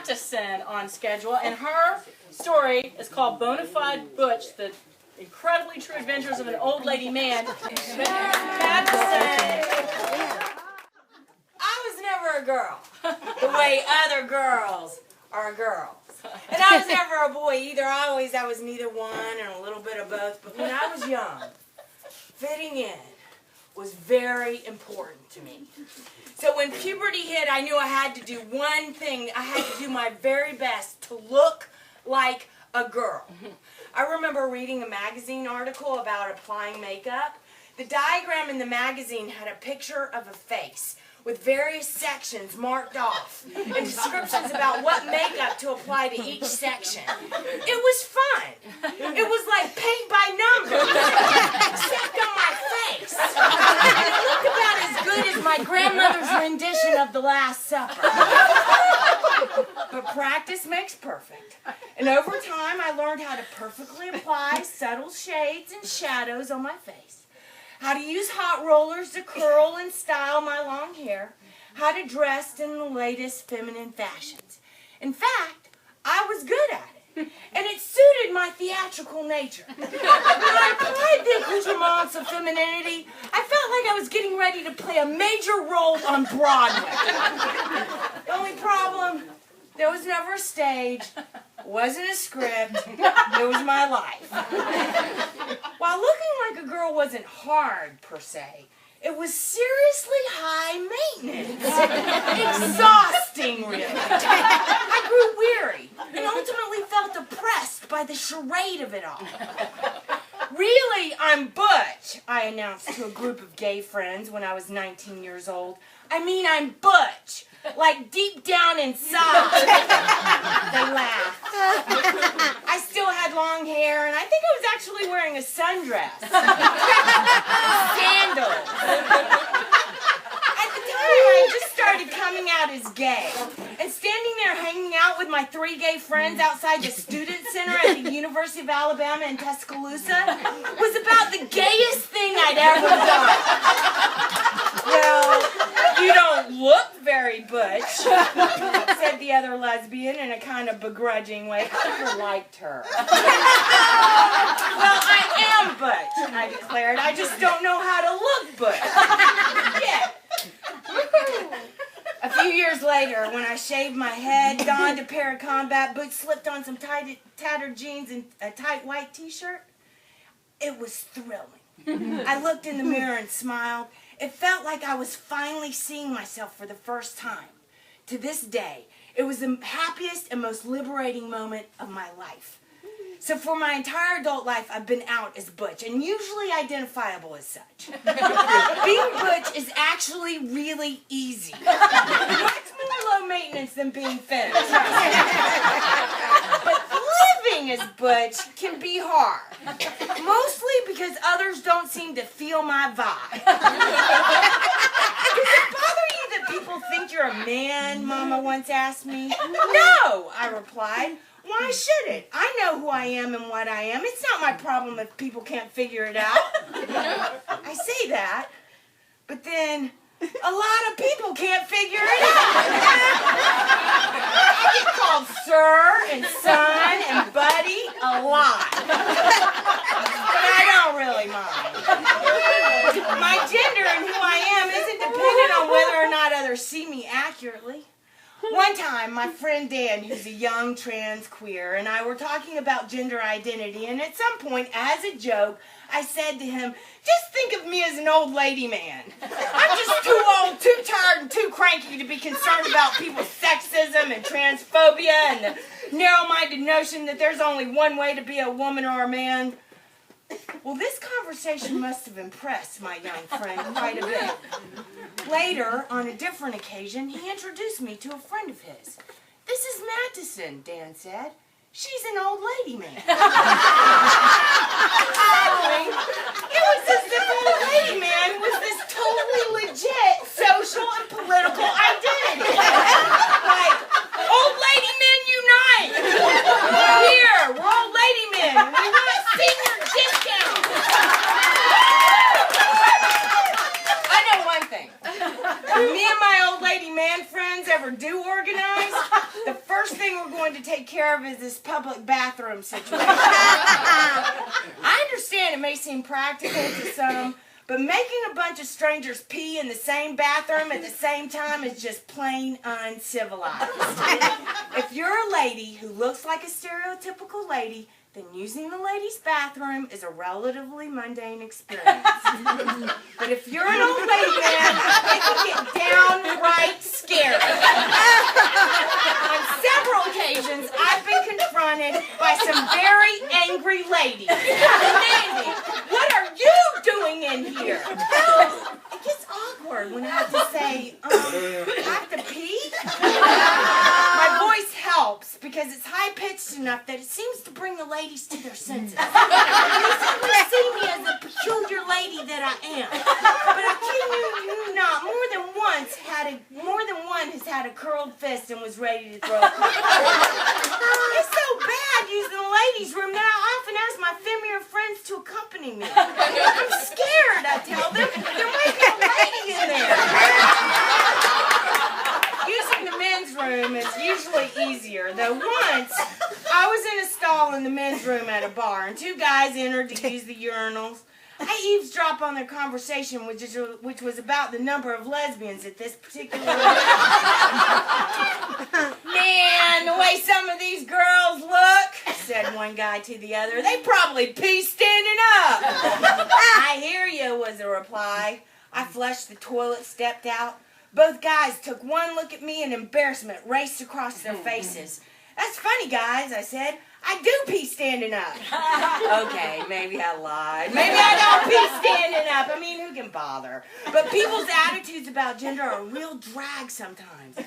Mattison on schedule, and her story is called Bonafide Butch, the incredibly true adventures of an old lady man. Mattison! I was never a girl, the way other girls are girls. And I was never a boy either. I was neither one and a little bit of both. But when I was young, fitting in was very important to me. So when puberty hit, I knew I had to do one thing. I had to do my very best to look like a girl. I remember reading a magazine article about applying makeup. The diagram in the magazine had a picture of a face with various sections marked off and descriptions about what makeup to apply to each section. It was fun. It was like paint by numbers, except on my face. And it looked about as good as my grandmother's rendition of The Last Supper. But practice makes perfect. And over time, I learned how to perfectly apply subtle shades and shadows on my face, how to use hot rollers to curl and style my long hair, how to dress in the latest feminine fashions. In fact, I was good at it, and it suited my theatrical nature. When I applied the accoutrements of femininity, I felt like I was getting ready to play a major role on Broadway. The only problem, there was never a stage, wasn't a script, it was my life. While looking like a girl wasn't hard, per se, it was seriously high maintenance. Exhausting, really. I grew weary and ultimately felt oppressed by the charade of it all. Really, I'm butch, I announced to a group of gay friends when I was 19 years old. I mean, I'm butch, like deep down inside. They laughed. I still had long hair, and I think I was actually wearing a sundress. Sandals. At the time, I just started coming out as gay. And standing there hanging out with my 3 gay friends outside the student center at the University of Alabama in Tuscaloosa was about the gayest thing I'd ever done. Well, you don't look very butch, said the other lesbian in a kind of begrudging way. I never liked her. Well, I am butch, I declared. I just don't know how to look butch. Yeah. A few years later, when I shaved my head, donned a pair of combat boots, slipped on some tattered jeans and a tight white t-shirt, it was thrilling. I looked in the mirror and smiled. It felt like I was finally seeing myself for the first time. To this day, it was the happiest and most liberating moment of my life. So for my entire adult life, I've been out as butch, and usually identifiable as such. Being butch is actually really easy. Much more low maintenance than being femme. But living as butch can be hard. Mostly because others don't seem to feel my vibe. Does it bother you that people think you're a man, Mama once asked me? No, I replied. Why should it? I know who I am and what I am. It's not my problem if people can't figure it out. I say that, but then a lot of people can't figure it out. I get called sir and son and buddy a lot. But I don't really mind. My gender and who I am isn't dependent on whether or not others see me accurately. One time, my friend Dan, who's a young trans queer, and I were talking about gender identity, and at some point, as a joke, I said to him, just think of me as an old lady man. I'm just too old, too tired, and too cranky to be concerned about people's sexism and transphobia and the narrow-minded notion that there's only one way to be a woman or a man. Well, this conversation must have impressed my young friend quite a bit. Later, on a different occasion, he introduced me to a friend of his. This is Mattison, Dan said. She's an old lady man. It was as if old lady man was this totally legit social and political identity. Like, old lady men unite! Here, we're old lady men. We want senior discounts. I know one thing. Me and my old lady man friends friends ever do organize, the first thing we're going to take care of is this public bathroom situation. I understand it may seem practical to some, but making a bunch of strangers pee in the same bathroom at the same time is just plain uncivilized. If you're a lady who looks like a stereotypical lady, then using the ladies' bathroom is a relatively mundane experience. But if you're an old lady man, it can get downright scary. On several occasions, I've been confronted by some very angry ladies. Mandy, what are you doing in here? Well, it gets awkward when I have to say, I have to pee? My voice helps because it's high-pitched enough that it seems to bring the ladies to their senses. They simply see me as the peculiar lady that I am. But I kid you not, more than one has had a curled fist and was ready to throw a punch. It's so bad using the ladies' room that I often ask my feminine friends to accompany me. I'm scared, I tell them. There might be a lady in there. Using the men's room is usually easier, though once I was in a stall in the men's room at a bar, and two guys entered to use the urinals. I eavesdropped on their conversation, which was about the number of lesbians at this particular Man, the way some of these girls look, said one guy to the other, they probably pee standing up. I hear you, was the reply. I flushed the toilet, stepped out. Both guys took one look at me and embarrassment raced across their faces. That's funny, guys, I said. I do pee standing up. Okay, maybe I lied. Maybe I don't pee standing up. I mean, who can bother? But people's attitudes about gender are a real drag sometimes.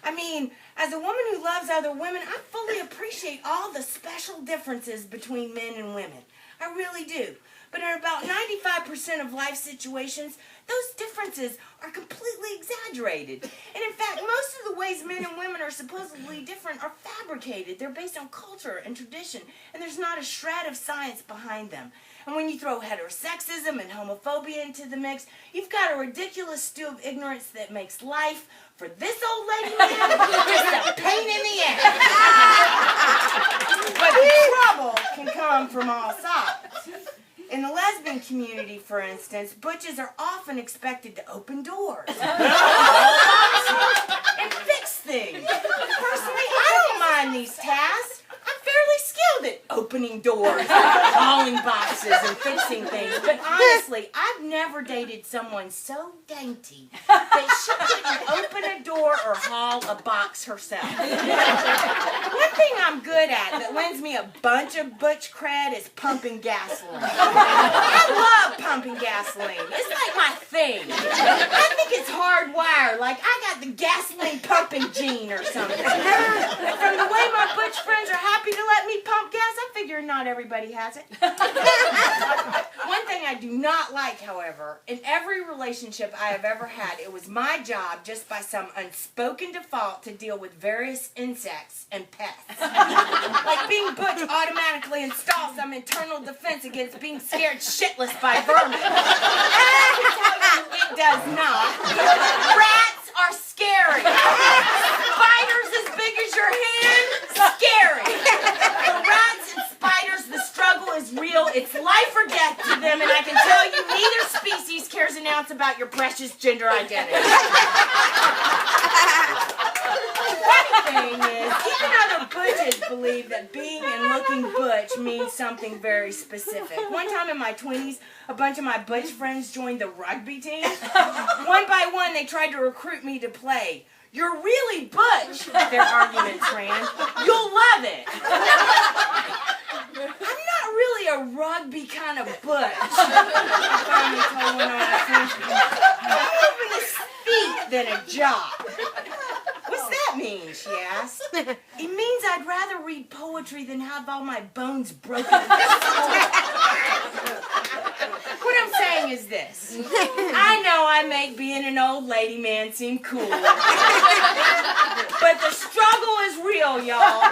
I mean, as a woman who loves other women, I fully appreciate all the special differences between men and women. I really do. But in about 95% of life situations, those differences are completely exaggerated. And in fact, most of the ways men and women are supposedly different are fabricated. They're based on culture and tradition, and there's not a shred of science behind them. And when you throw heterosexism and homophobia into the mix, you've got a ridiculous stew of ignorance that makes life, for this old lady man, just a pain in the ass. But the trouble can come from all sides. In the lesbian community, for instance, butches are often expected to open doors and fix things. Personally, I don't mind these tasks. I'm fairly skilled at opening doors, hauling boxes, and fixing things. But honestly, I've never dated someone so dainty that she couldn't open a door or haul a box herself. One thing I'm good at that lends me a bunch of butch cred is pumping gasoline. I love pumping gasoline. It's like my thing. I think it's hardwired, like I got the gasoline pumping gene or something. And from the way my butch friends are happy to let me pump gas, I figure not everybody has it. One thing I do not like, however, in every relationship I have ever had, it was my job, just by some unspoken default, to deal with various insects and pests. Like being butch automatically installs some internal defense against being scared shitless by vermin. I can tell you it does not. Rats are scary. Spiders as big as your hand, scary. For rats and spiders, the struggle is real. It's life or death to them, and I can tell you neither species cares an ounce about your precious gender identity. Funny thing is, even other butches believe that being and looking butch means something very specific. One time in my 20s, a bunch of my butch friends joined the rugby team. One by one, they tried to recruit me to play. You're really butch, their arguments ran. You'll love it. I'm not really a rugby kind of butch. I finally told one of my friends, I'm more of a feet than a jock. What's that mean, she asked. It means I'd rather read poetry than have all my bones broken. What I'm saying is this. I know I make being an old lady man seem cool. But the struggle is real, y'all.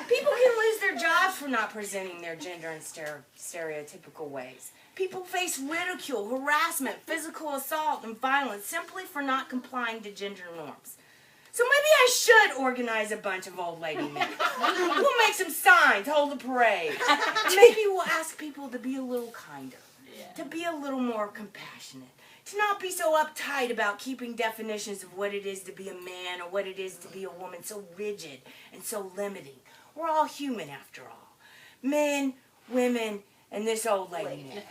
People can lose their jobs for not not presenting their gender in stereotypical ways. People face ridicule, harassment, physical assault, and violence simply for not complying to gender norms. So maybe I should organize a bunch of old lady men. We'll make some signs, hold a parade. Maybe we'll ask people to be a little kinder, to be a little more compassionate, to not be so uptight about keeping definitions of what it is to be a man or what it is to be a woman so rigid and so limiting. We're all human after all. Men, women, and this old lady man.